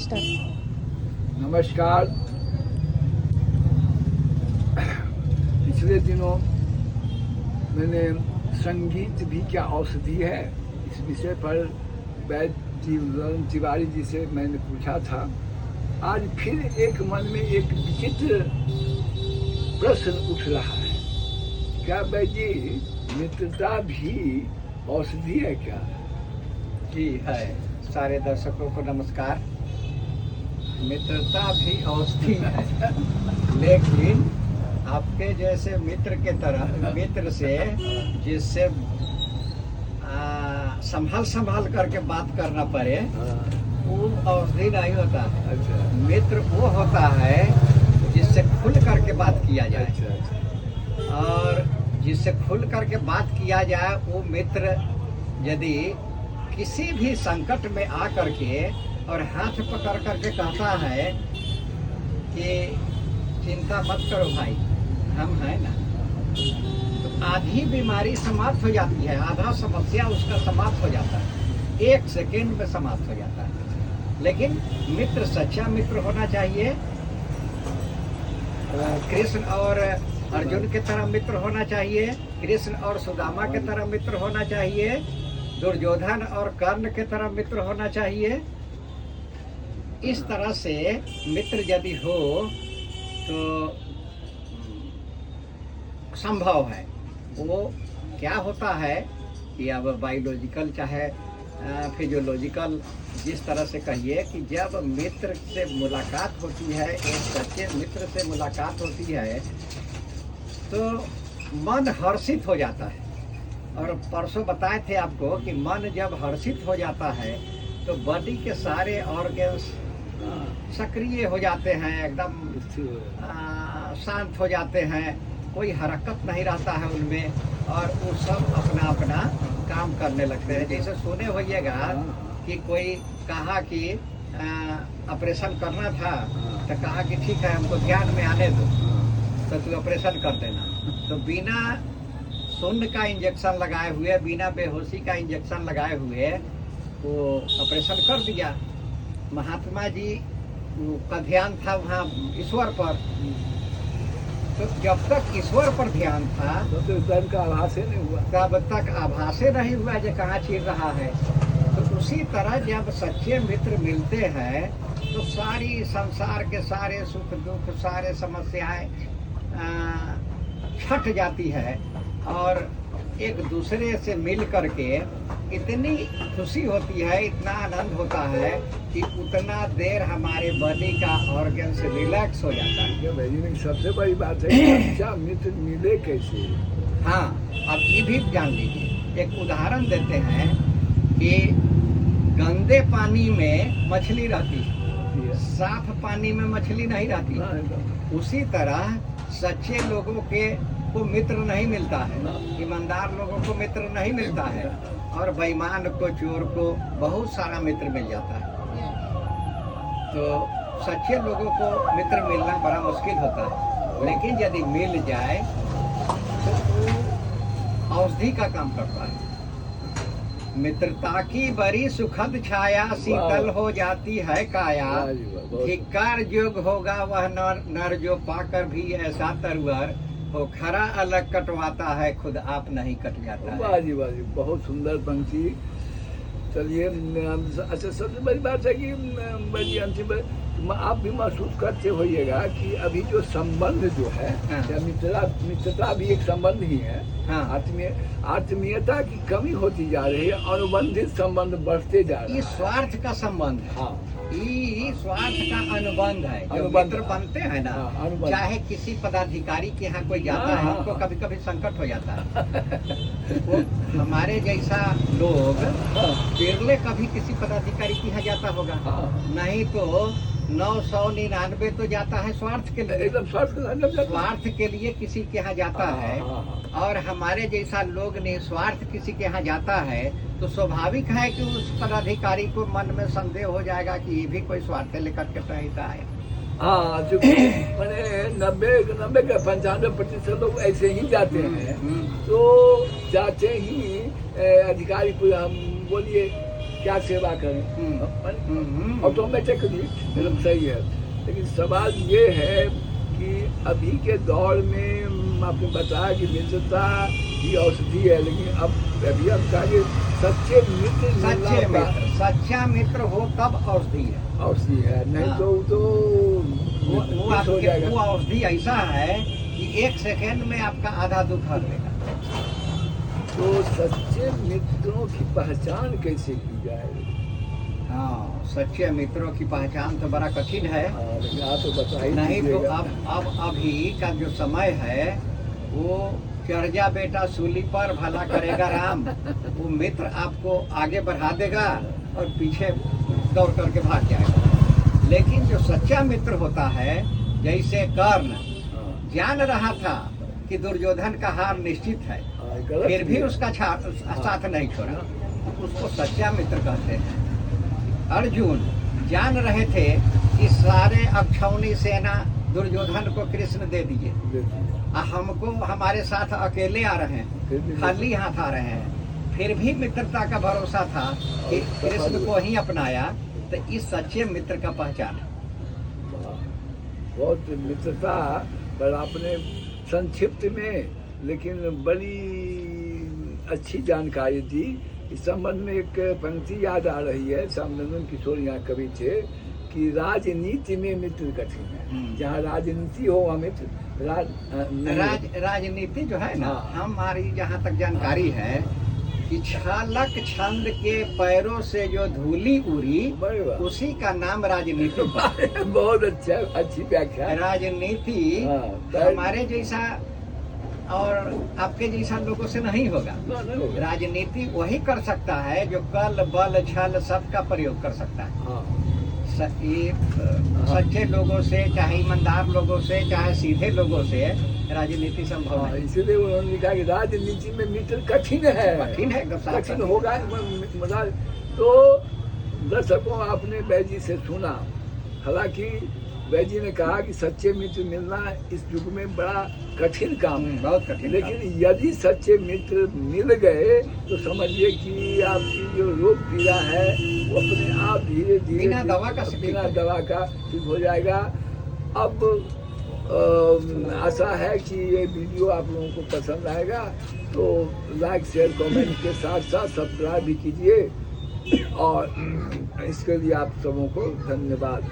Start. नमस्कार। पिछले दिनों मैंने संगीत भी क्या औषधि है इस विषय पर वैद्य तिवारी जी से मैंने पूछा था। आज फिर एक मन में एक विचित्र प्रश्न उठ रहा है, क्या वैद्य मित्रता भी औषधि है क्या? जी है। सारे दर्शकों को नमस्कार। मित्रता भी औषधि है, लेकिन आपके जैसे मित्र के तरह मित्र से जिससे संभाल करके बात करना पड़े वो औषधि नहीं होता है। अच्छा। मित्र वो होता है जिससे खुल करके बात किया जाए। अच्छा। और जिससे खुल करके बात किया जाए वो मित्र यदि किसी भी संकट में आ करके और हाथ पकड़ करके कहता है कि चिंता मत करो भाई, हम हैं ना, तो आधी बीमारी समाप्त हो जाती है, आधा समस्या उसका समाप्त हो जाता है, 1 सेकेंड में समाप्त हो जाता है। लेकिन मित्र सच्चा मित्र होना चाहिए। कृष्ण और अर्जुन के तरह मित्र होना चाहिए, कृष्ण और सुदामा के तरह मित्र होना चाहिए, दुर्योधन और कर्ण के तरह मित्र होना चाहिए। इस तरह से मित्र यदि हो तो संभव है। वो क्या होता है कि अब बायोलॉजिकल चाहे फिजियोलॉजिकल जिस तरह से कहिए कि जब मित्र से मुलाकात होती है, एक सच्चे मित्र से मुलाकात होती है तो मन हर्षित हो जाता है। और परसों बताए थे आपको कि मन जब हर्षित हो जाता है तो बॉडी के सारे ऑर्गन्स सक्रिय हो जाते हैं, एकदम शांत हो जाते हैं, कोई हरकत नहीं रहता है उनमें, और वो सब अपना अपना काम करने लगते हैं। जैसे सुने होइएगा कि कोई कहा कि ऑपरेशन करना था तो कहा कि ठीक है हमको ध्यान में आने दो तो तू ऑपरेशन कर देना, तो बिना शून्य का इंजेक्शन लगाए हुए, बिना बेहोशी का इंजेक्शन लगाए हुए वो ऑपरेशन कर दिया। महात्मा जी का ध्यान था वहाँ ईश्वर पर, तो जब तक ईश्वर पर ध्यान था तो दर्द का आभास ही नहीं हुआ, तब तक आभास नहीं हुआ जो कहाँ चीर रहा है। तो उसी तरह जब सच्चे मित्र मिलते हैं तो सारी संसार के सारे सुख दुख, सारे समस्याएं छट जाती है और एक दूसरे से मिल करके इतनी खुशी होती है, इतना आनंद होता है कि उतना देर हमारे बॉडी का ऑर्गन से रिलैक्स हो जाता है। ये भाई सबसे बड़ी बात है कि अच्छा मित्र मिले कैसे। हाँ, अब ये भी जान लीजिए, एक उदाहरण देते हैं कि गंदे पानी में मछली रहती है, साफ पानी में मछली नहीं रहती। उसी तरह सच्चे लोगों को मित्र नहीं मिलता है, ईमानदार लोगों को मित्र नहीं मिलता है, और बेईमान को, चोर को बहुत सारा मित्र मिल जाता है। तो सच्चे लोगों को मित्र मिलना बड़ा मुश्किल होता है, लेकिन यदि मिल जाए तो वो औषधि का काम करता है। मित्रता की बड़ी सुखद छाया, शीतल हो जाती है काया, धिक्कार योग होगा वह नर जो पाकर भी ऐसा तरवर, वो खरा अलग कटवाता है खुद आप नहीं कट जाता है। बाजी बाजी, बहुत सुंदर पंक्ति। चलिए, अच्छा सबसे बड़ी बात है कि बड़ी अंतिम आप भी महसूस करते होइएगा कि अभी जो संबंध जो है, हाँ। मित्रता भी एक संबंध ही है। हाँ। आत्मीयता की कमी होती जा रही है, अनुबंधित संबंध बढ़ते जा रहे ये हैं। स्वार्थ का संबंध है। हाँ, ये स्वार्थ का अनुबंध है। जो अनुबंध। मित्र बनते हैं ना, हाँ, अनुबंध। चाहे किसी पदाधिकारी के यहाँ कोई जाता है, हाँ, हमको हाँ। कभी कभी संकट हो जाता है वो हमारे जैसा लोग बिरले कभी किसी पदाधिकारी के यहाँ जाता होगा, हाँ। नहीं तो 999 तो जाता है स्वार्थ के लिए, एकदम स्वार्थ के लिए किसी के यहाँ जाता है। और हमारे जैसा लोग निस्वार्थ किसी के यहाँ जाता है तो स्वाभाविक है कि उस पदाधिकारी को मन में संदेह हो जाएगा कि ये भी कोई स्वार्थ लेकर के रहता है। हाँ, जो मैंने 90 का 95% लोग ऐसे ही जाते हैं। तो जाते ही अधिकारी को हम बोलिए क्या सेवा करें, ऑटोमेटिकली मतलब सही है। लेकिन सवाल ये है कि अभी के दौर में आपने बताया कि मित्रता ही औषधि है, लेकिन अब अभी हम कहेंगे सच्चे मित्र सच्चे मित्र, सच्चा मित्र हो तब औषधि है। औषधि है, नहीं हाँ। तो वो मिस हो आपके जाएगा। वो औषधि ऐसा है कि 1 सेकेंड में आपका आधा दुख हर लेगा। तो सच्चे मित्रों की पहचान कैसे की जाए? हाँ, सच्चे मित्रों की पहचान तो बड़ा कठिन है। लेकिन आप तो बता ही नहीं तो दीजिएगा। अब अभी का जो समय है वो चढ़ जा बेटा सूली पर भला करेगा राम। वो मित्र आपको आगे बढ़ा देगा और पीछे दौड़ करके भाग जाएगा। लेकिन जो सच्चा मित्र होता है, जैसे कर्ण जान रहा था कि दुर्योधन का हार निश्चित है, गलत फिर भी है। उसका साथ नहीं छोड़ा, उसको सच्चा मित्र कहते हैं। अर्जुन जान रहे थे कि सारे अक्षौणी सेना दुर्योधन को कृष्ण दे दिए, हमको हमारे साथ अकेले आ रहे हैं, खाली हाथ आ रहे हैं, फिर भी मित्रता का भरोसा था कि कृष्ण को ही अपनाया। तो इस सच्चे मित्र का पहचान है। बहुत मित्रता पर आपने संक्षिप्त में लेकिन बड़ी अच्छी जानकारी दी। इस संबंध में एक पंक्ति याद आ रही है, श्यामनंदन किशोर यहाँ कवि थे कि राजनीति में मित्र कठिन है। जहाँ राजनीति हो वहाँ मित्र राजनीति जो है ना, हाँ। हमारी जहाँ तक जानकारी है कि छालक छंद के पैरों से जो धूली उड़ी उसी का नाम राजनीति। बहुत अच्छा, अच्छी व्याख्या। राजनीति हमारे जैसा और आपके जैसा लोगों से नहीं होगा। राजनीति वही कर सकता है जो कल बल छल सबका प्रयोग कर सकता है। सच्चे लोगों से, चाहे ईमानदार लोगों से, चाहे सीधे लोगों से राजनीति संभव है। इसलिए उन्होंने लिखा कि राजनीति में मित्र कठिन है। कठिन है, कठिन होगा। तो दर्शकों, आपने बैद जी से सुना, हालांकि बैद जी ने कहा कि सच्चे मित्र मिलना इस युग में बड़ा कठिन काम है, बहुत कठिन। लेकिन यदि सच्चे मित्र मिल गए तो समझिए कि आपकी जो रोग पीड़ा है वो अपने आप धीरे धीरे बिना दवा का ठीक हो जाएगा। अब आशा है कि ये वीडियो आप लोगों को पसंद आएगा, तो लाइक शेयर कमेंट के साथ साथ सब्सक्राइब भी कीजिए, और इसके लिए आप सबों को धन्यवाद।